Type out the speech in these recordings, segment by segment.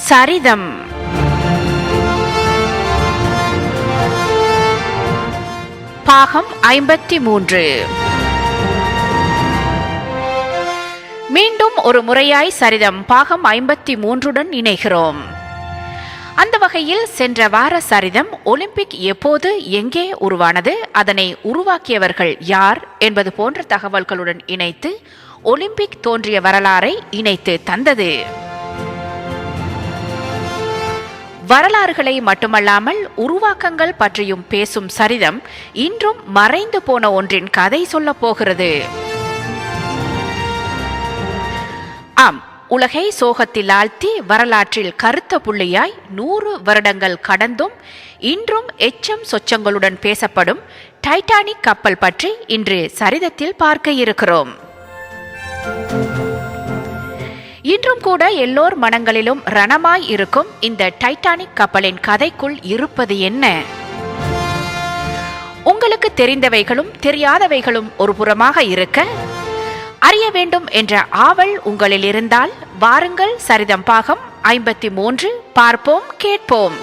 சரிதம். பாகம் 53. மீண்டும் ஒரு முறையாய் சரிதம் பாகம் 53உடன் இணைகிறோம். அந்த வகையில் சென்ற வார சரிதம் ஒலிம்பிக் எப்போது எங்கே உருவானது, அதனை உருவாக்கியவர்கள் யார் என்பது போன்ற தகவல்களுடன் இணைத்து ஒலிம்பிக் தோன்றிய வரலாறை இணைத்து தந்தது. வரலாறுகளை மட்டுமல்லாமல் உருவாக்கங்கள் பற்றியும் பேசும் சரிதம் இன்றும் மறைந்து போன ஒன்றின் கதை சொல்லப் போகிறது. ஆம், உலகை சோகத்தில் ஆழ்த்தி வரலாற்றில் கருத்த புள்ளியாய் 100 வருடங்கள் கடந்தும் இன்றும் எச்சம் சொச்சங்களுடன் பேசப்படும் டைட்டானிக் கப்பல் பற்றி இன்று சரிதத்தில் பார்க்க இருக்கிறோம். இன்றும் கூட எல்லோர் மனங்களிலும் ரணமாய் இருக்கும் இந்த டைட்டானிக் கப்பலின் கதைக்குள் இருப்பது என்ன? உங்களுக்கு தெரிந்தவைகளும் தெரியாதவைகளும் ஒரு புறமாக இருக்க, அறிய வேண்டும் என்ற ஆவல் உங்களில் இருந்தால் வாருங்கள், சரிதம் பாகம் 53 பார்ப்போம், கேட்போம்.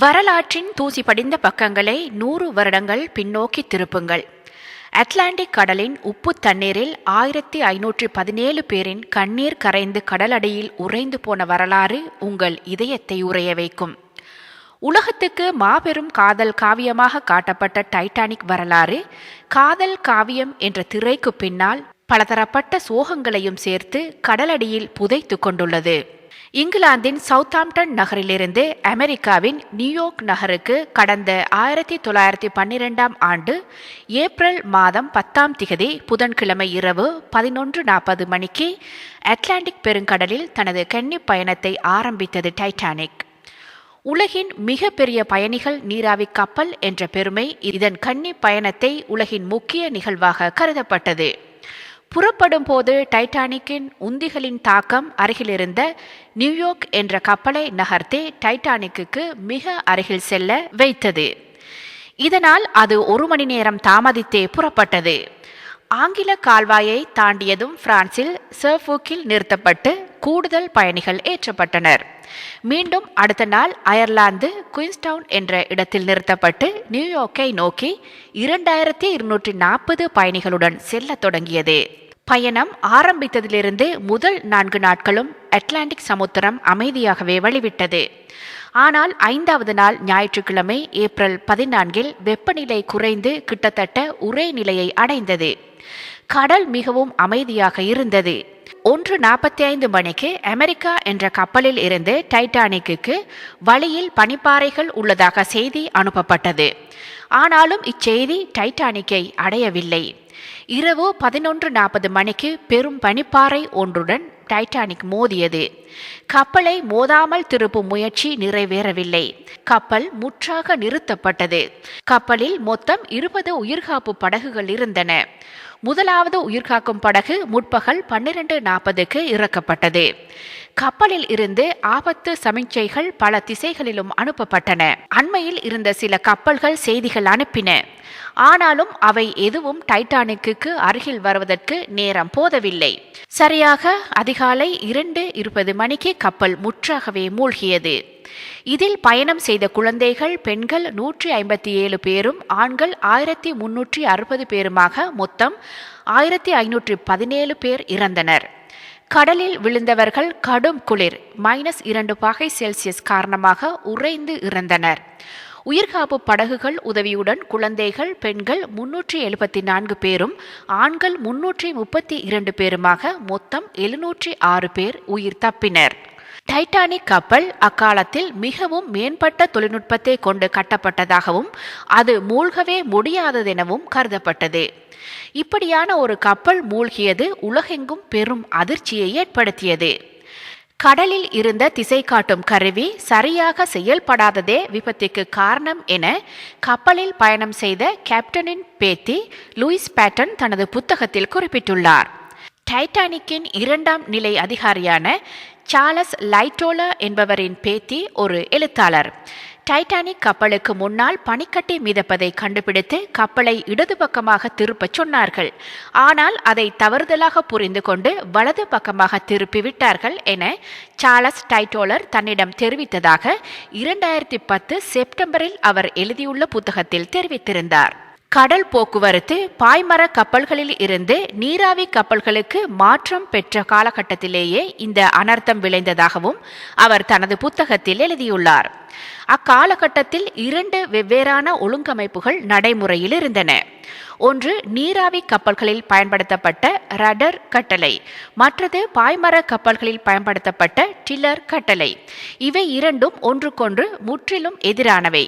வரலாற்றின் தூசி படிந்த பக்கங்களை 100 வருடங்கள் பின்னோக்கி திருப்புங்கள். அட்லாண்டிக் கடலின் உப்பு தண்ணீரில் 1517 பேரின் கண்ணீர் கரைந்து கடலடியில் உறைந்து போன வரலாறு உங்கள் இதயத்தை உறைய வைக்கும். உலகத்துக்கு மாபெரும் காதல் காவியமாக காட்டப்பட்ட டைட்டானிக் வரலாறு காதல் காவியம் என்ற திரைக்கு பின்னால் பலதரப்பட்ட சோகங்களையும் சேர்த்து கடலடியில் புதைத்து கொண்டுள்ளது. இங்கிலாந்தின் சவுத்தாம்ப்டன் நகரிலிருந்து அமெரிக்காவின் நியூயார்க் நகருக்கு கடந்த 1912 ஆண்டு ஏப்ரல் மாதம் 10 புதன்கிழமை இரவு 11:40 மணிக்கு அட்லாண்டிக் பெருங்கடலில் தனது கன்னி பயணத்தை ஆரம்பித்தது டைட்டானிக். உலகின் மிக பெரிய பயணிகள் நீராவி கப்பல் என்ற பெருமை இதன் கன்னி பயணத்தை உலகின் முக்கிய நிகழ்வாக கருதப்பட்டது. புறப்படும் போது டைட்டானிக்கின் உந்திகளின் தாக்கம் அருகிலிருந்த நியூயார்க் என்ற கப்பலை நகர்த்தி டைட்டானிக்கு மிக அருகில் செல்ல வைத்தது. இதனால் அது 1 மணி நேரம் தாமதித்தே புறப்பட்டது. ஆங்கில கால்வாயை தாண்டியதும் பிரான்சில் சர்ஃபூக்கில் நிறுத்தப்பட்டு கூடுதல் பயணிகள் ஏற்றப்பட்டனர். மீண்டும் அடுத்த நாள் அயர்லாந்து குயின்ஸ்டவுன் என்ற இடத்தில் நிறுத்தப்பட்டு நியூயார்க்கை நோக்கி 2240 பயணிகளுடன் செல்ல தொடங்கியது. பயணம் ஆரம்பித்ததிலிருந்து முதல் 4 நாட்களும் அட்லாண்டிக் சமுத்திரம் அமைதியாகவே வழிவிட்டது. ஆனால் 5வது நாள் ஞாயிற்றுக்கிழமை ஏப்ரல் 14 வெப்பநிலை குறைந்து கிட்டத்தட்ட ஒரே நிலையை அடைந்தது. கடல் மிகவும் அமைதியாக இருந்தது. 1:45 மணிக்கு அமெரிக்கா என்ற கப்பலில் இருந்து டைட்டானிக்கு வழியில் பனிப்பாறைகள் உள்ளதாக செய்தி அனுப்பப்பட்டது. ஆனாலும் இச்செய்தி டைட்டானிக்கை அடையவில்லை. இரவு 11:40 மணிக்கு பெரும் பனிப்பாறை ஒன்றுடன் டைட்டானிக் மோதியது. கப்பலை மோதாமல் திருப்பும் முயற்சி நிறைவேறவில்லை. கப்பல் முற்றாக நிறுத்தப்பட்டது. கப்பலில் மொத்தம் 20 உயிர்காப்பு படகுகள் இருந்தன. முதலாவது உயிர்காக்கும் படகு முற்பகல் 12:40க்கு இறக்கப்பட்டது. கப்பலில் இருந்து ஆபத்து சமிஞ்சைகள் பல திசைகளிலும் அனுப்பப்பட்டன. அண்மையில் இருந்த சில கப்பல்கள் செய்திகள் அனுப்பின. ஆனாலும் அவை எதுவும் டைட்டானிக்கு அருகில் வருவதற்கு நேரம் போதவில்லை. சரியாக அதிகாலை 2:20 மணிக்கு கப்பல் முற்றாகவே மூழ்கியது. இதில் பயணம் செய்த குழந்தைகள், பெண்கள் 157 பேரும் ஆண்கள் 1360 பேருமாக மொத்தம் 1517 பேர் இறந்தனர். கடலில் விழுந்தவர்கள் கடும் குளிர் -2 பாகை செல்சியஸ் காரணமாக உறைந்து இறந்தனர். உயிர்காப்பு படகுகள் உதவியுடன் குழந்தைகள், பெண்கள் 374 பேரும் ஆண்கள் 332 பேருமாக மொத்தம் 706 பேர் உயிர் தப்பினர். டைட்டானிக் கப்பல் அக்காலத்தில் மிகவும் மேம்பட்ட தொழில்நுட்பத்தை கொண்டு கட்டப்பட்டதாகவும் அது மூழ்கவே முடியாததெனவும் கருதப்பட்டது. இப்படியான ஒரு கப்பல் மூழ்கியது உலகெங்கும் பெரும் அதிர்ச்சியை ஏற்படுத்தியது. கடலில் இருந்த திசை காட்டும் கருவி சரியாக செயல்படாததே விபத்துக்கு காரணம் என கப்பலில் பயணம் செய்த கேப்டனின் பேத்தி லூயிஸ் பேட்டன் தனது புத்தகத்தில் குறிப்பிட்டுள்ளார். டைட்டானிக்கின் 2ஆம் நிலை அதிகாரியான சார்லஸ் லைட்டோலர் என்பவரின் பேத்தி ஒரு எழுத்தாளர். டைட்டானிக் கப்பலுக்கு முன்னால் பனிக்கட்டி மிதப்பதை கண்டுபிடித்து கப்பலை இடது பக்கமாக திருப்பச் சொன்னார்கள். ஆனால் அதை தவறுதலாக புரிந்து கொண்டு வலது பக்கமாக திருப்பிவிட்டார்கள் என சார்லஸ் டைட்டோலர் தன்னிடம் தெரிவித்ததாக 2010 செப்டம்பரில் அவர் எழுதியுள்ள புத்தகத்தில் தெரிவித்திருந்தார். கடல் போக்குவரத்து பாய்மர கப்பல்களில் இருந்து நீராவி கப்பல்களுக்கு மாற்றம் பெற்ற காலகட்டத்திலேயே இந்த அனர்த்தம் விளைந்ததாகவும் அவர் தனது புத்தகத்தில் எழுதியுள்ளார். அக்காலகட்டத்தில் 2 வெவ்வேறான ஒழுங்கமைப்புகள் நடைமுறையில் இருந்தன. ஒன்று நீராவி கப்பல்களில் பயன்படுத்தப்பட்ட ரடர் கட்டளை, மற்றது பாய்மர கப்பல்களில் பயன்படுத்தப்பட்ட டில்லர் கட்டளை. இவை இரண்டும் ஒன்றுக்கொன்று முற்றிலும் எதிரானவை.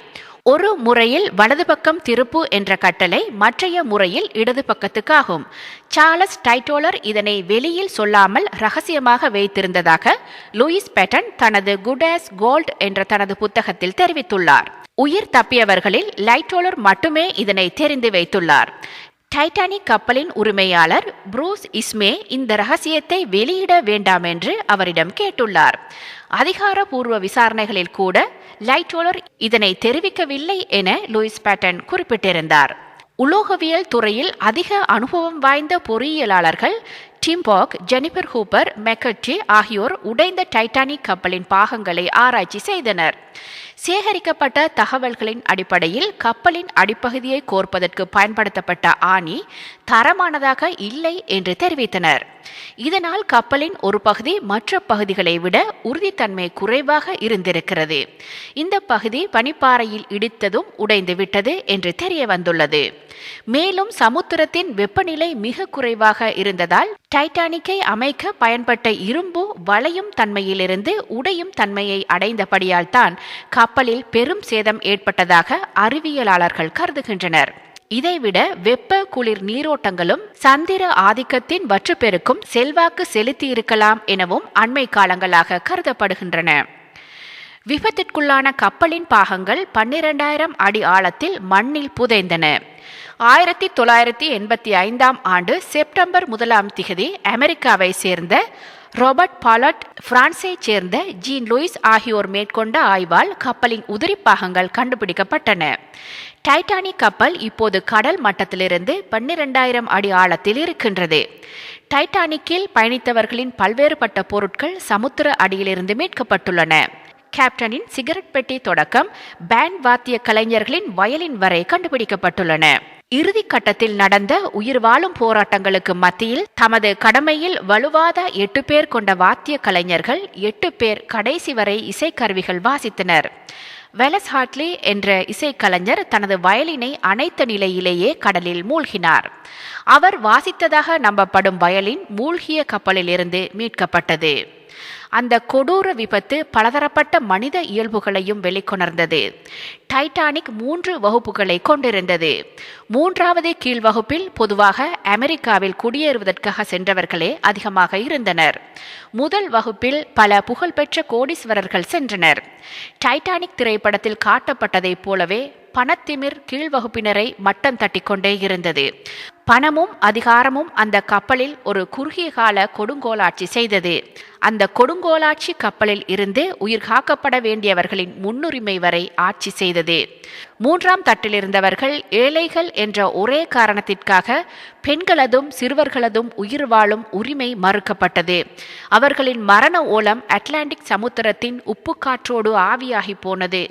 ஒரு முறையில் வலது பக்கம் திருப்பு என்ற கட்டளை மற்றைய முறையில் இடது பக்கத்துக்காகும். சார்லஸ் டைட்டோலர் இதனை வெளியில் சொல்லாமல் ரகசியமாக வைத்திருந்ததாக லூயிஸ் பேட்டன் தனது குட் ஆஸ் கோல்ட் என்ற தனது புத்தகத்தில் தெரிவித்துள்ளார். உயிர் தப்பியவர்களில் லைட்டோலர் மட்டுமே இதனை தெரிந்து வைத்துள்ளார். டைட்டானிக் கப்பலின் உரிமையாளர் புரூஸ் இஸ்மே இந்த ரகசியத்தை வெளியிட வேண்டாம் என்று அவரிடம் கேட்டுள்ளார். அதிகாரப்பூர்வ விசாரணைகளில் கூட லைட்டோலர் இதனை தெரிவிக்கவில்லை என லூயிஸ் பேட்டன் குறிப்பிட்டிருந்தார். உலோகவியல் துறையில் அதிக அனுபவம் வாய்ந்த பொறியியலாளர்கள் டிம் பாக், ஜெனிஃபர் ஹூப்பர் மெக்கர்டி ஆகியோர் உடைந்த டைட்டானிக் கப்பலின் பாகங்களை ஆராய்ச்சி செய்தனர். சேகரிக்கப்பட்ட தகவல்களின் அடிப்படையில் கப்பலின் அடிப்பகுதியை கோர்ப்பதற்கு பயன்படுத்தப்பட்ட ஆணி தரமானதாக இல்லை என்று தெரிவித்தனர். இதனால் கப்பலின் ஒரு பகுதி மற்ற பகுதிகளை விட உறுதித்தன்மை குறைவாக இருந்திருக்கிறது. இந்த பகுதி பனிப்பாறையில் இடித்ததும் உடைந்து விட்டது என்று தெரிய வந்துள்ளது. மேலும் சமுத்திரத்தின் வெப்பநிலை மிக குறைவாக இருந்ததால் டைட்டானிக்கை அமைக்க பயன்பட்ட இரும்பு வளையும் தன்மையிலிருந்து உடையும் தன்மையை அடைந்தபடியால் தான் கப்பலில் பெரும் சேதம் ஏற்பட்டதாக அறிவியலாளர்கள் கருதுகின்றனர். இதைவிட வெப்ப குளிர் நீரோட்டங்களும் சந்திர ஆதிக்கத்தின் வற்றுப்பெருக்கும் செல்வாக்கு செலுத்தியிருக்கலாம் எனவும் அண்மை காலங்களாக கருதப்படுகின்றன. விபத்திற்குள்ளான கப்பலின் பாகங்கள் 12,000 அடி ஆழத்தில் மண்ணில் புதைந்தன. 1985 ஆண்டு செப்டம்பர் 1 அமெரிக்காவை சேர்ந்த ராபர்ட் பாலட், பிரான்சை சேர்ந்த ஜீன் லூயிஸ் ஆகியோர் மேற்கொண்ட ஆய்வால் கப்பலின் உதிரி பாகங்கள் கண்டுபிடிக்கப்பட்டன. டைட்டானிக் கப்பல் இப்போது கடல் மட்டத்திலிருந்து 12,000 அடி ஆழத்தில் இருக்கின்றது. டைட்டானிக்கில் பயணித்தவர்களின் பல்வேறுபட்ட பொருட்கள் சமுத்திர அடியிலிருந்து மீட்கப்பட்டுள்ளன. கேப்டனின் சிகரெட் பெட்டி தொடக்கம் பேண்ட் வாத்திய கலைஞர்களின் வயலின் வரை கண்டுபிடிக்கப்பட்டுள்ளன. இறுதி கட்டத்தில் நடந்த உயிர் வாழும் போராட்டங்களுக்கு மத்தியில் தமது கடமையில் வலுவாத 8 பேர் கொண்ட வாத்திய கலைஞர்கள் 8 பேர் கடைசி வரை இசைக்கருவிகள் வாசித்தனர். வெலஸ் ஹார்ட்லி என்ற இசைக்கலைஞர் தனது வயலினை அணைத்த நிலையிலேயே கடலில் மூழ்கினார். அவர் வாசித்ததாக நம்பப்படும் வயலின் மூழ்கிய கப்பலில் இருந்து மீட்கப்பட்டது. அந்த கொடூர விபத்து பலதரப்பட்ட மனித இயல்புகளையும் வெளிக்கொணர்ந்தது. டைட்டானிக் 3 வகுப்புகளை கொண்டிருந்தது. 3வது கீழ் வகுப்பில் பொதுவாக அமெரிக்காவில் குடியேறுவதற்காக சென்றவர்களே அதிகமாக இருந்தனர். முதல் வகுப்பில் பல புகழ்பெற்ற கோடீஸ்வரர்கள் சென்றனர். டைட்டானிக் திரைப்படத்தில் காட்டப்பட்டதைப் போலவே பணத்திமிர் கீழ்வகுப்பினரை மட்டம் தட்டிக்கொண்டே இருந்தது. பணமும் அதிகாரமும் அந்த கப்பலில் ஒரு குறுகிய கால கொடுங்கோலாட்சி செய்தது. அந்த கொடுங்கோலாட்சி கப்பலில் இருந்து உயிர் காக்கப்பட வேண்டியவர்களின் முன்னுரிமை வரை ஆட்சி செய்தது. 3ஆம் தட்டில் இருந்தவர்கள் ஏழைகள் என்ற ஒரே காரணத்திற்காக பெண்களதும் சிறுவர்களதும் உயிர் வாழும் உரிமை மறுக்கப்பட்டது. அவர்களின் மரண ஓலம் அட்லாண்டிக் சமுத்திரத்தின் உப்பு காற்றோடு ஆவியாகி போனது.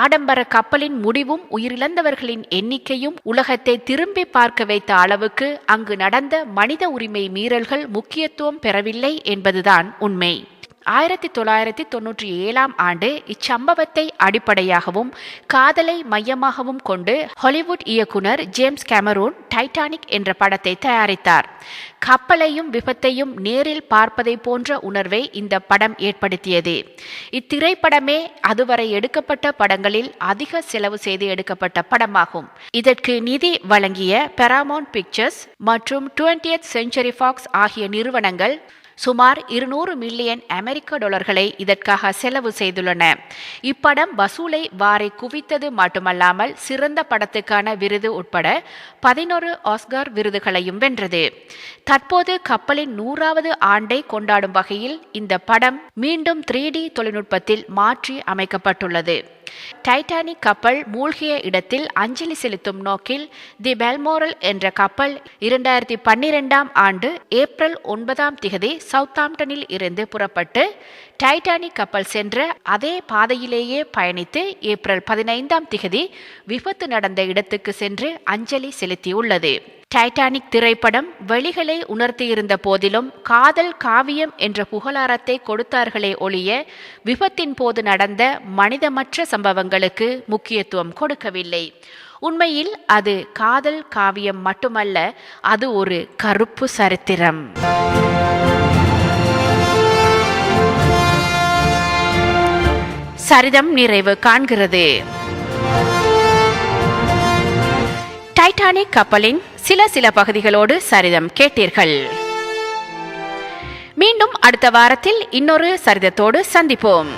ஆடம்பர கப்பலின் முடிவும் உயிரிழந்தவர்களின் எண்ணிக்கையும் உலகத்தை திரும்பி பார்க்க வைத்த அளவுக்கு அங்கு நடந்த மனித உரிமை மீறல்கள் முக்கியத்துவம் பெறவில்லை என்பதுதான் உண்மை. 1997 ஆண்டு இச்சம்பவத்தை அடிப்படையாகவும் காதலை மையமாகவும் கொண்டு ஹாலிவுட் இயக்குனர் ஜேம்ஸ் கேமரூன் டைட்டானிக் என்ற படத்தை தயாரித்தார். கப்பலையும் விபத்தையும் நேரில் பார்ப்பதை போன்ற உணர்வை இந்த படம் ஏற்படுத்தியது. இத்திரைப்படமே அதுவரை எடுக்கப்பட்ட படங்களில் அதிக செலவு செய்து எடுக்கப்பட்ட படமாகும். இதற்கு நிதி வழங்கிய பெராமவுண்ட் பிக்சர்ஸ் மற்றும் 20th செஞ்சுரி ஃபாக்ஸ் ஆகிய நிறுவனங்கள் சுமார் 200 மில்லியன் அமெரிக்க டாலர்களை இதற்காக செலவு செய்துள்ளன. இப்படம் வசூலை வாரி குவித்தது மட்டுமல்லாமல் சிறந்த படத்துக்கான விருது உட்பட 11 ஆஸ்கார் விருதுகளையும் வென்றது. தற்போது கப்பலின் 100வது ஆண்டை கொண்டாடும் வகையில் இந்த படம் மீண்டும் 3D தொழில்நுட்பத்தில் மாற்றி அமைக்கப்பட்டுள்ளது. டைட்டானிக் கப்பல் மூழ்கிய இடத்தில் அஞ்சலி செலுத்தும் நோக்கில் தி பெல்மோரல் என்ற கப்பல் 2012ஆம் ஆண்டு ஏப்ரல் 9ஆம் திகதி சவுத்தாம்ப்டனில் இருந்து புறப்பட்டு டைட்டானிக் கப்பல் சென்ற அதே பாதையிலேயே பயணித்து ஏப்ரல் 15ஆம் திகதி விபத்து நடந்த இடத்துக்கு சென்று அஞ்சலி செலுத்தியுள்ளது. டைட்டானிக் திரைப்படம் வெளிகளை உணர்த்தியிருந்த போதிலும் காதல் காவியம் என்ற புகழாரத்தை கொடுத்தார்களே ஒழிய விபத்தின் போது நடந்த மனிதமற்ற சம்பவங்களுக்கு முக்கியத்துவம் கொடுக்கவில்லை. உண்மையில் அது காதல் காவியம் மட்டுமல்ல, அது ஒரு கருப்பு சரித்திரம். சரிதம் நிறைவு காண்கிறது. டைட்டானிக் கப்பலின் சில பகுதிகளோடு சரிதம் கேட்டீர்கள். மீண்டும் அடுத்த வாரத்தில் இன்னொரு சரிதத்தோடு சந்திப்போம்.